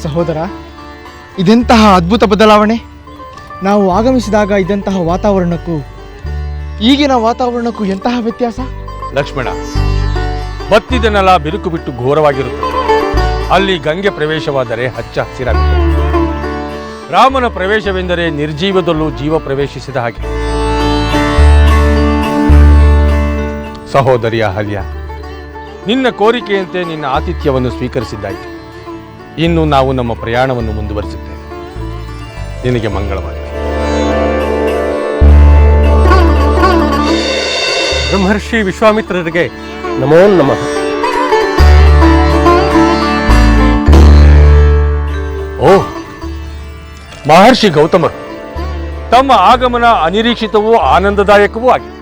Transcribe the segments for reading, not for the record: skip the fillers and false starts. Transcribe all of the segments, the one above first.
ಸಹೋದರ, ಇದೆಂತಹ ಅದ್ಭುತ ಬದಲಾವಣೆ! ನಾವು ಆಗಮಿಸಿದಾಗ ಇದ್ದಂತಹ ವಾತಾವರಣಕ್ಕೂ ಈಗಿನ ವಾತಾವರಣಕ್ಕೂ ಎಂತಹ ವ್ಯತ್ಯಾಸ! ಲಕ್ಷ್ಮಣ, ಬತ್ತಿದ ನೆಲ ಬಿರುಕು ಬಿಟ್ಟು ಘೋರವಾಗಿರುತ್ತದೆ. ಅಲ್ಲಿ ಗಂಗೆ ಪ್ರವೇಶವಾದರೆ ಹಚ್ಚ ಹಸಿರಾಗುತ್ತದೆ. ರಾಮನ ಪ್ರವೇಶವೆಂದರೆ ನಿರ್ಜೀವದಲ್ಲೂ ಜೀವ ಪ್ರವೇಶಿಸಿದ ಹಾಗೆ. ಸಹೋದರಿ ಅಹಲ್ಯ, ನಿನ್ನ ಕೋರಿಕೆಯಂತೆ ನಿನ್ನ ಆತಿಥ್ಯವನ್ನು ಸ್ವೀಕರಿಸಿದ್ದಾಯಿತು. ಇನ್ನು ನಾವು ನಮ್ಮ ಪ್ರಯಾಣವನ್ನು ಮುಂದುವರಿಸುತ್ತೇವೆ. ನಿನಗೆ ಮಂಗಳವಾಗಲಿ. ಬ್ರಹ್ಮರ್ಷಿ ವಿಶ್ವಾಮಿತ್ರರಿಗೆ ನಮೋ ನಮಃ. ಓಹ್, ಮಹರ್ಷಿ ಗೌತಮರು, ತಮ್ಮ ಆಗಮನ ಅನಿರೀಕ್ಷಿತವೂ ಆನಂದದಾಯಕವೂ ಆಗಿದೆ.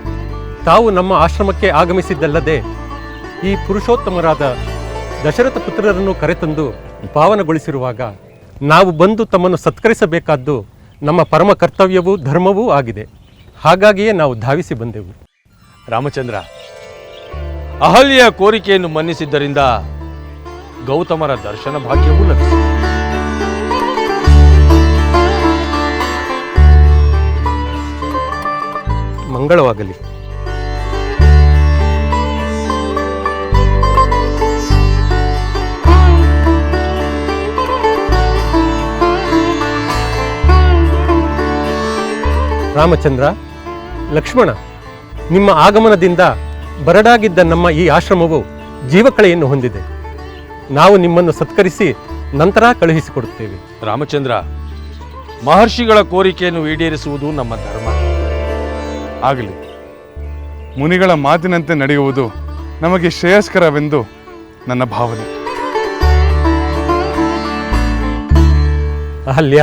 ತಾವು ನಮ್ಮ ಆಶ್ರಮಕ್ಕೆ ಆಗಮಿಸಿದ್ದಲ್ಲದೆ ಈ ಪುರುಷೋತ್ತಮರಾದ ದಶರಥ ಪುತ್ರರನ್ನು ಕರೆತಂದು ಪಾವನಗೊಳಿಸಿರುವಾಗ ನಾವು ಬಂದು ತಮ್ಮನ್ನು ಸತ್ಕರಿಸಬೇಕಾದ್ದು ನಮ್ಮ ಪರಮ ಕರ್ತವ್ಯವೂ ಧರ್ಮವೂ ಆಗಿದೆ. ಹಾಗಾಗಿಯೇ ನಾವು ಧಾವಿಸಿ ಬಂದೆವು. ರಾಮಚಂದ್ರ, ಅಹಲ್ಯ ಕೋರಿಕೆಯನ್ನು ಮನ್ನಿಸಿದ್ದರಿಂದ ಗೌತಮರ ದರ್ಶನ ಭಾಗ್ಯವೂ ಲಭಿಸಿದೆ. ಮಂಗಳವಾಗಲಿ. ರಾಮಚಂದ್ರ, ಲಕ್ಷ್ಮಣ, ನಿಮ್ಮ ಆಗಮನದಿಂದ ಬರಡಾಗಿದ್ದ ನಮ್ಮ ಈ ಆಶ್ರಮವು ಜೀವಕಳೆಯನ್ನು ಹೊಂದಿದೆ. ನಾವು ನಿಮ್ಮನ್ನು ಸತ್ಕರಿಸಿ ನಂತರ ಕಳುಹಿಸಿಕೊಡುತ್ತೇವೆ. ರಾಮಚಂದ್ರ, ಮಹರ್ಷಿಗಳ ಕೋರಿಕೆಯನ್ನು ಈಡೇರಿಸುವುದು ನಮ್ಮ ಧರ್ಮ. ಆಗಲಿ. ಮುನಿಗಳ ಮಾತಿನಂತೆ ನಡೆಯುವುದು ನಮಗೆ ಶ್ರೇಯಸ್ಕರವೆಂದು ನನ್ನ ಭಾವನೆ. ಅಹಲ್ಯ,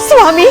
ಸ್ವಾಮಿ,